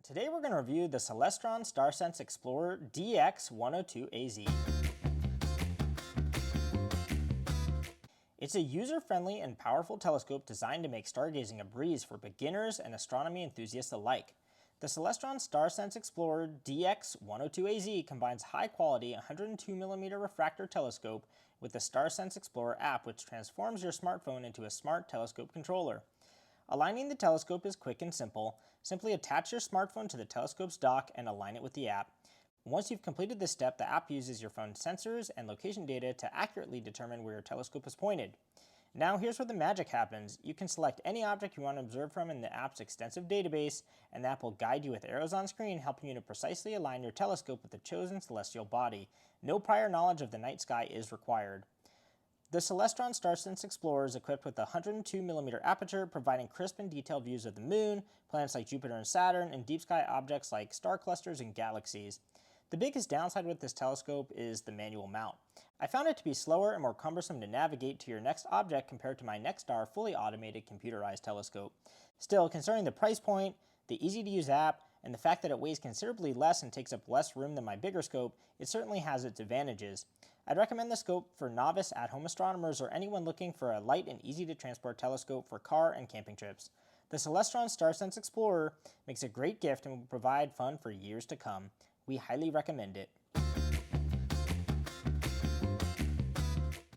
Today we're going to review the Celestron StarSense Explorer DX 102AZ. It's a user-friendly and powerful telescope designed to make stargazing a breeze for beginners and astronomy enthusiasts alike. The Celestron StarSense Explorer DX 102AZ combines high-quality 102mm refractor telescope with the StarSense Explorer app, which transforms your smartphone into a smart telescope controller. Aligning the telescope is quick and simple. Simply attach your smartphone to the telescope's dock and align it with the app. Once you've completed this step, the app uses your phone's sensors and location data to accurately determine where your telescope is pointed. Now here's where the magic happens. You can select any object you want to observe from in the app's extensive database, and the app will guide you with arrows on screen, helping you to precisely align your telescope with the chosen celestial body. No prior knowledge of the night sky is required. The Celestron StarSense Explorer is equipped with a 102mm aperture, providing crisp and detailed views of the Moon, planets like Jupiter and Saturn, and deep sky objects like star clusters and galaxies. The biggest downside with this telescope is the manual mount. I found it to be slower and more cumbersome to navigate to your next object compared to my NexStar fully automated computerized telescope. Still, considering the price point, the easy-to-use app, and the fact that it weighs considerably less and takes up less room than my bigger scope, it certainly has its advantages. I'd recommend the scope for novice at-home astronomers or anyone looking for a light and easy-to-transport telescope for car and camping trips. The Celestron StarSense Explorer makes a great gift and will provide fun for years to come. We highly recommend it.